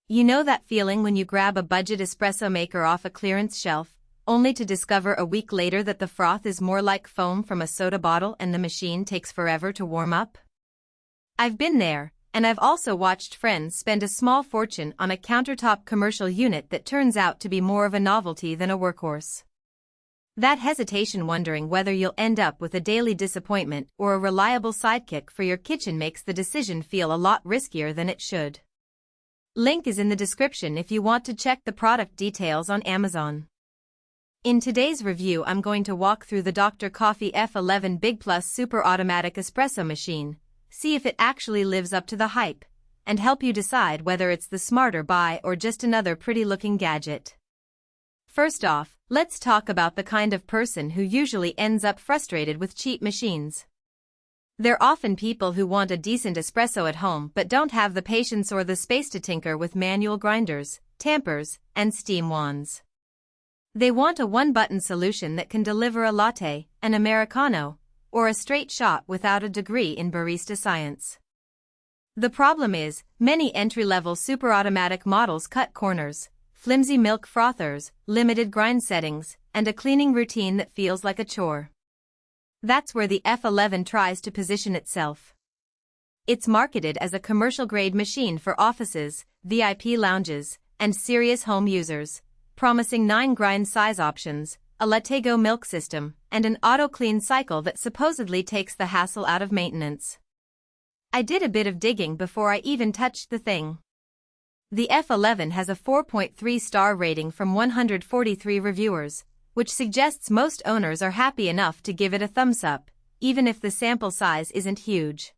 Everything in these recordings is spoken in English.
You know that feeling when you grab a budget espresso maker off a clearance shelf, only to discover a week later that the froth is more like foam from a soda bottle and the machine takes forever to warm up? I've been there, and I've also watched friends spend a small fortune on a countertop commercial unit that turns out to be more of a novelty than a workhorse. That hesitation wondering whether you'll end up with a daily disappointment or a reliable sidekick for your kitchen makes the decision feel a lot riskier than it should. Link is in the description if you want to check the product details on Amazon. In today's review, I'm going to walk through the Dr. Coffee F11 Big Plus Super Automatic Espresso Machine, see if it actually lives up to the hype, and help you decide whether it's the smarter buy or just another pretty-looking gadget. First off, let's talk about the kind of person who usually ends up frustrated with cheap machines. They're often people who want a decent espresso at home but don't have the patience or the space to tinker with manual grinders, tampers, and steam wands. They want a one-button solution that can deliver a latte, an Americano, or a straight shot without a degree in barista science. The problem is, many entry-level super-automatic models cut corners, flimsy milk frothers, limited grind settings, and a cleaning routine that feels like a chore. That's where the F11 tries to position itself. It's marketed as a commercial-grade machine for offices, VIP lounges, and serious home users, promising 9 grind size options, a Latte milk system, and an auto-clean cycle that supposedly takes the hassle out of maintenance. I did a bit of digging before I even touched the thing. The F11 has a 4.3-star rating from 143 reviewers, which suggests most owners are happy enough to give it a thumbs up, even if the sample size isn't huge.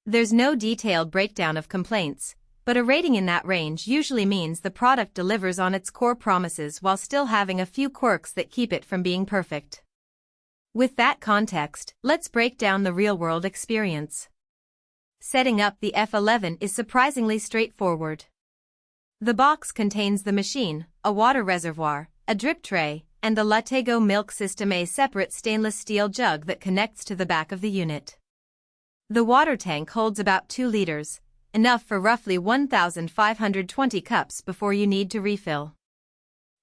There's no detailed breakdown of complaints, but a rating in that range usually means the product delivers on its core promises while still having a few quirks that keep it from being perfect. With that context, let's break down the real-world experience. Setting up the F11 is surprisingly straightforward. The box contains the machine, a water reservoir, a drip tray, and the Latte milk system, a separate stainless steel jug that connects to the back of the unit. The water tank holds about 2 liters, enough for roughly 1,520 cups before you need to refill.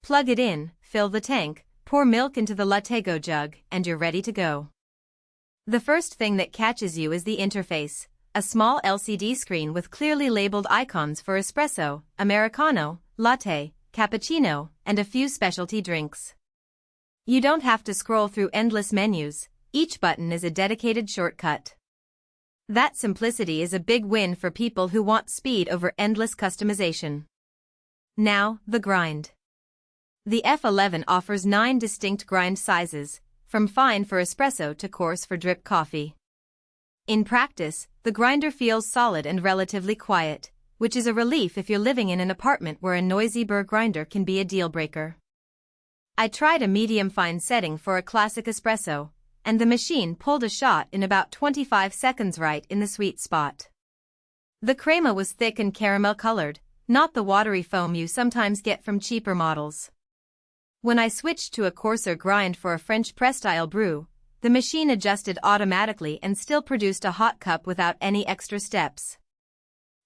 Plug it in, fill the tank, pour milk into the Latte jug, and you're ready to go. The first thing that catches you is the interface, a small LCD screen with clearly labeled icons for espresso, Americano, latte, cappuccino, and a few specialty drinks. You don't have to scroll through endless menus, each button is a dedicated shortcut. That simplicity is a big win for people who want speed over endless customization. Now, the grind. The F11 offers 9 distinct grind sizes, from fine for espresso to coarse for drip coffee. In practice, the grinder feels solid and relatively quiet, which is a relief if you're living in an apartment where a noisy burr grinder can be a deal-breaker. I tried a medium-fine setting for a classic espresso, and the machine pulled a shot in about 25 seconds, right in the sweet spot. The crema was thick and caramel-colored, not the watery foam you sometimes get from cheaper models. When I switched to a coarser grind for a French press-style brew, the machine adjusted automatically and still produced a hot cup without any extra steps.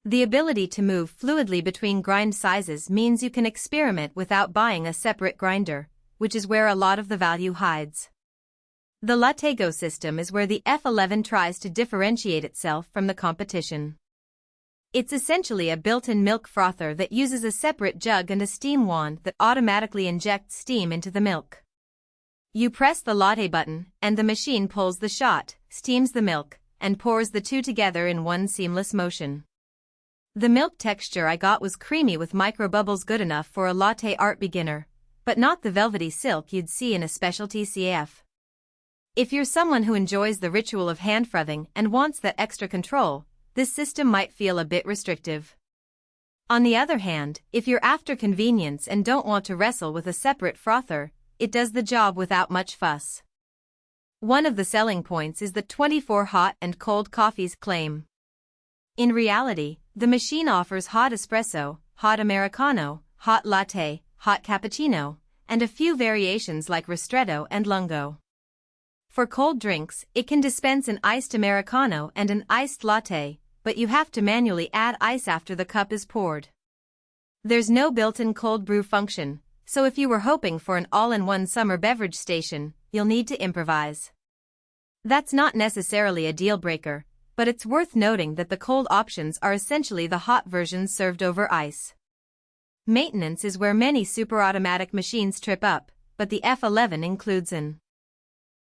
The ability to move fluidly between grind sizes means you can experiment without buying a separate grinder, which is where a lot of the value hides. The Latte system is where the F11 tries to differentiate itself from the competition. It's essentially a built-in milk frother that uses a separate jug and a steam wand that automatically injects steam into the milk. You press the Latte button, and the machine pulls the shot, steams the milk, and pours the two together in one seamless motion. The milk texture I got was creamy with microbubbles, good enough for a latte art beginner, but not the velvety silk you'd see in a specialty CAF. If you're someone who enjoys the ritual of hand frothing and wants that extra control, this system might feel a bit restrictive. On the other hand, if you're after convenience and don't want to wrestle with a separate frother, it does the job without much fuss. One of the selling points is the 24 hot and cold coffees claim. In reality, the machine offers hot espresso, hot Americano, hot latte, hot cappuccino, and a few variations like ristretto and lungo. For cold drinks, it can dispense an iced Americano and an iced latte, but you have to manually add ice after the cup is poured. There's no built-in cold brew function, so if you were hoping for an all-in-one summer beverage station, you'll need to improvise. That's not necessarily a deal-breaker, but it's worth noting that the cold options are essentially the hot versions served over ice. Maintenance is where many super-automatic machines trip up, but the F11 includes an